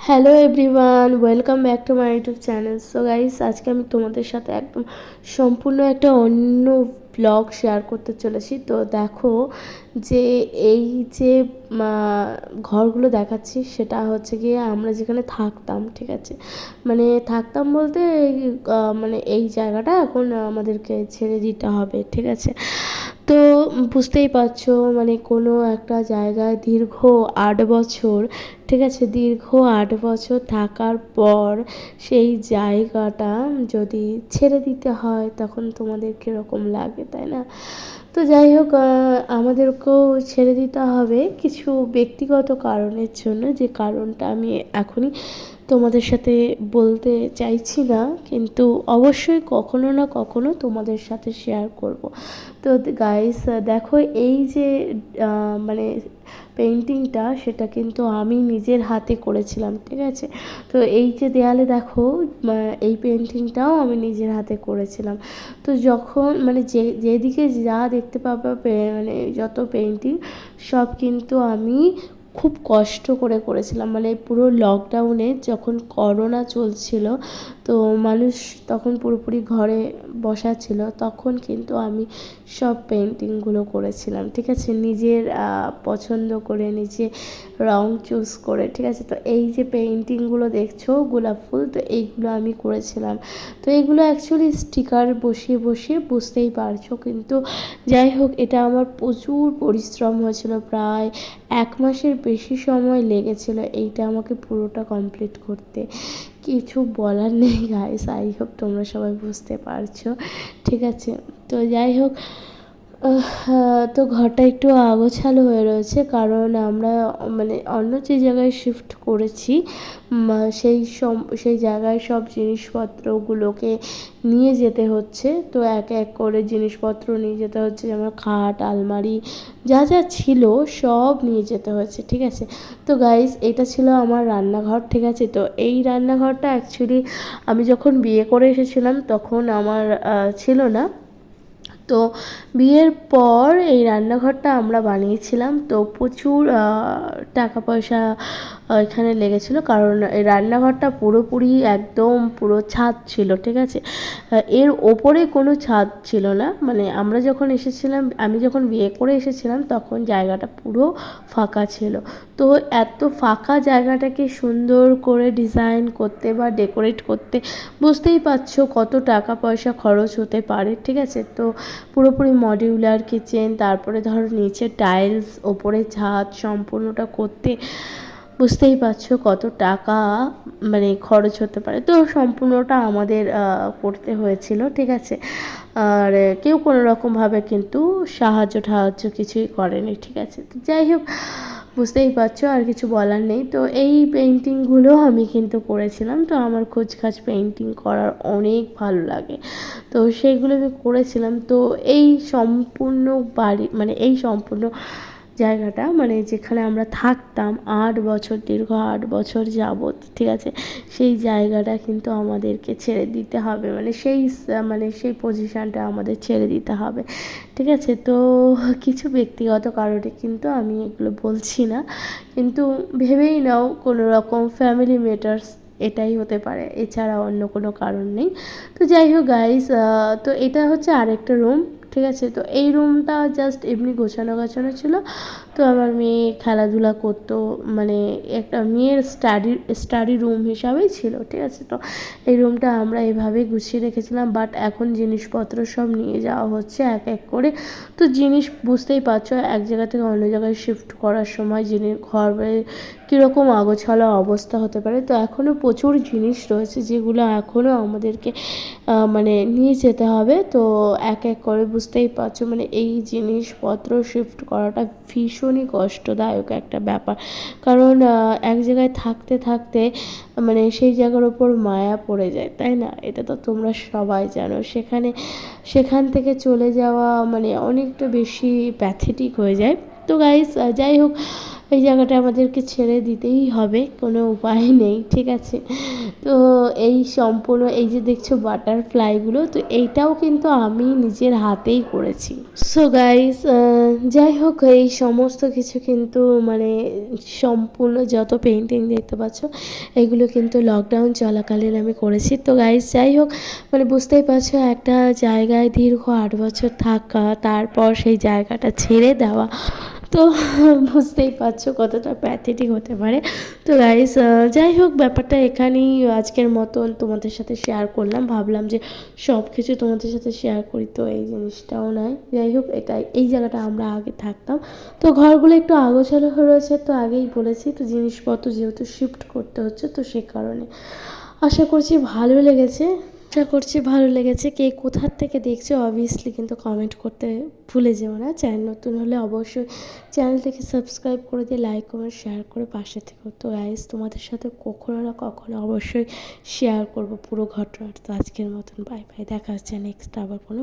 Hello everyone, welcome back to my YouTube channel. So guys, আজকে আমি তোমাদের সাথে একদম সম্পূর্ণ একটা অন্য ব্লগ শেয়ার করতে চলেছি। তো দেখো যে এই যে ঘরগুলো দেখাচ্ছি সেটা হচ্ছে গিয়ে আমরা যেখানে থাকতাম, ঠিক আছে। মানে থাকতাম বলতে মানে এই জায়গাটা এখন আমাদেরকে ছেড়ে দিতে হবে, ঠিক আছে। তো বুঝতেই পারছো, মানে কোনো একটা জায়গায় দীর্ঘ 8 বছর, ঠিক আছে, দীর্ঘ 8 বছর থাকার পর সেই জায়গাটা যদি ছেড়ে দিতে হয় তখন তোমাদের কীরকম লাগে, তাই না? তো যাই হোক, আমাদেরকেও ছেড়ে দিতে হবে কিছু ব্যক্তিগত কারণের জন্য, যে কারণটা আমি এখনই তোমাদের সাথে বলতে চাইছি না, কিন্তু অবশ্যই কখনো না কখনো তোমাদের সাথে শেয়ার করব। তো গাইস দেখো, এই যে মানে পেন্টিংটা, সেটা কিন্তু আমি নিজের হাতে করেছিলাম, ঠিক আছে। তো এই যে দেয়ালে দেখো, এই পেন্টিংটাও আমি নিজের হাতে করেছিলাম। তো যখন মানে যেদিকে যা দেখতে পাবা, মানে যত পেন্টিং সব কিন্তু আমি খুব কষ্ট করে করেছিলাম। মানে পুরো লকডাউনে যখন করোনা চলছিল, তো মানুষ তখন পুরোপুরি ঘরে বসা ছিল, তখন কিন্তু আমি সব পেন্টিংগুলো করেছিলাম, ঠিক আছে, নিজের পছন্দ করে, নিজে রং চুজ করে, ঠিক আছে। তো এই যে পেন্টিংগুলো দেখছো গোলাপ ফুল, তো এইগুলো আমি করেছিলাম। তো এইগুলো অ্যাকচুয়ালি স্টিকার বসিয়ে বসিয়ে, বুঝতেই পারছো। কিন্তু যাই হোক, এটা আমার প্রচুর পরিশ্রম হয়েছিল, প্রায় 1 মাসের বেশি সময় লেগেছিল এইটা আমাকে পুরোটা কমপ্লিট করতে। কিছু বলার নেই গাইস, আই হোপ তোমরা সবাই বুঝতে পারছো, ঠিক আছে। তো যাই হোক, তো ঘরটা একটু আগোছালো হয়ে রয়েছে, কারণ আমরা মানে অন্য যে জায়গায় শিফট করেছি, সেই জায়গায় সব জিনিসপত্রগুলোকে নিয়ে যেতে হচ্ছে। তো এক এক করে জিনিসপত্র নিয়ে যেতে হচ্ছে, যেমন খাট, আলমারি, যা যা ছিল সব নিয়ে যেতে হয়েছে, ঠিক আছে। তো গাইস, এটা ছিল আমার রান্নাঘর, ঠিক আছে। তো এই রান্নাঘরটা অ্যাকচুয়ালি আমি যখন বিয়ে করে এসেছিলাম তখন আমার ছিল না। তো বিয়ের পর এই রান্নাঘরটা আমরা বানিয়েছিলাম। তো প্রচুর টাকা পয়সা এখানে লেগেছিল, কারণ এই রান্নাঘরটা পুরোপুরি একদম পুরো ছাদ ছিল, ঠিক আছে। এর ওপরে কোনো ছাদ ছিল না। মানে আমরা যখন এসেছিলাম, আমি যখন বিয়ে করে এসেছিলাম, তখন জায়গাটা পুরো ফাঁকা ছিল। তো এত ফাঁকা জায়গাটাকে সুন্দর করে ডিজাইন করতে বা ডেকোরেট করতে বুঝতেই পারছো কত টাকা পয়সা খরচ হতে পারে, ঠিক আছে। তো পুরোপুরি মডিউলার কিচেন, তারপরে ধরো নিচে টাইলস, ওপরে ছাদ, সম্পূর্ণটা করতে বুঝতেই পারছো কত টাকা মানে খরচ হতে পারে। তো সম্পূর্ণটা আমাদের করতে হয়েছিল, ঠিক আছে। আর কেউ কোনো রকমভাবে কিন্তু সাহায্য কিছুই করেনি, ঠিক আছে। তো যাই হোক, বুঝতেই পারছো, আর কিছু বলার নেই। তো এই পেন্টিংগুলো আমি কিন্তু করেছিলাম। তো আমার খোঁজখাজ পেন্টিং করার অনেক ভালো লাগে, তো সেইগুলো আমি করেছিলাম। তো এই সম্পূর্ণ বাড়ি, মানে এই সম্পূর্ণ জায়গাটা, মানে যেখানে আমরা থাকতাম 8 বছর, দীর্ঘ 8 বছর যাবত, ঠিক আছে, সেই জায়গাটা কিন্তু আমাদেরকে ছেড়ে দিতে হবে। মানে সেই পজিশানটা আমাদের ছেড়ে দিতে হবে, ঠিক আছে। তো কিছু ব্যক্তিগত কারণে কিন্তু আমি এগুলো বলছি না, কিন্তু ভেবেই নাও কোনো রকম ফ্যামিলি ম্যাটার্স, এটাই হতে পারে, এছাড়া অন্য কোনো কারণ নেই। তো যাই হোক গাইস, তো এটা হচ্ছে আরেকটা রুম, ঠিক আছে। তো এই রুমটা জাস্ট এমনি গোছানো গাছানো ছিল। তো আমার মেয়ে খেলাধুলা করতো, মানে একটা মেয়ের স্টাডি রুম হিসাবেই ছিল, ঠিক আছে। তো এই রুমটা আমরা এভাবেই গুছিয়ে রেখেছিলাম, বাট এখন জিনিসপত্র সব নিয়ে যাওয়া হচ্ছে এক এক করে। তো জিনিস বুঝতেই পারছো, এক জায়গা থেকে অন্য জায়গায় শিফট করার সময় ঘরে কীরকম আগোছালো অবস্থা হতে পারে। তো এখনও প্রচুর জিনিস রয়েছে যেগুলো এখনও আমাদেরকে মানে নিয়ে যেতে হবে। তো এক এক করে বুঝতেই পারছো, মানে এই জিনিসপত্র শিফট করাটা ভীষণই কষ্টদায়ক একটা ব্যাপার, কারণ এক জায়গায় থাকতে থাকতে মানে সেই জায়গার ওপর মায়া পড়ে যায়, তাই না? এটা তো তোমরা সবাই জানো। সেখান থেকে চলে যাওয়া মানে অনেকটা বেশি প্যাথেটিক হয়ে যায়। তো গাইস, যাই হোক, এই জায়গাটা আমাদেরকে ছেড়ে দিতেই হবে, কোনো উপায় নেই, ঠিক আছে। তো এই সম্পূর্ণ এই যে দেখছো বাটারফ্লাইগুলো, তো এইটাও কিন্তু আমি নিজের হাতেই করেছি। সো গাইস, যাই হোক, এই সমস্ত কিছু কিন্তু মানে সম্পূর্ণ যত পেন্টিং দেখতে পাচ্ছ এগুলো কিন্তু লকডাউন চলাকালীন আমি করেছি। তো গাইস যাই হোক, মানে বুঝতেই পারছো একটা জায়গায় দীর্ঘ 8 বছর থাকা, তারপর সেই জায়গাটা ছেড়ে দেওয়া, তো বুঝতেই পারছো কতটা প্যাথেটিক হতে পারে। তো গাইস, যাই হোক, ব্যাপারটা এখানেই আজকের মতন তোমাদের সাথে শেয়ার করলাম। ভাবলাম যে সব কিছু তোমাদের সাথে শেয়ার করি, তো এই জিনিসটাও নয়। যাই হোক, এটাই এই জায়গাটা আমরা আগে থাকতাম। তো ঘরগুলো একটু আগোছালো হয়ে রয়েছে, তো আগেই বলেছি, তো জিনিসপত্র যেহেতু শিফট করতে হচ্ছে, তো সে কারণে আশা করছি ভালো লেগেছে। কে কোথার থেকে দেখছো অবভিয়াসলি কিন্তু কমেন্ট করতে ভুলে যেও না। চ্যানেল নতুন হলে অবশ্যই চ্যানেলটাকে সাবস্ক্রাইব করে দিয়ে লাইক কমেন্ট শেয়ার করে পাশে থেকো। তো গাইস, তোমাদের সাথে কখনো না কখনো অবশ্যই শেয়ার করবো পুরো ঘটনাটা। তো আজকের মতন বাই বাই, দেখা হচ্ছে নেক্সট আবার কোনো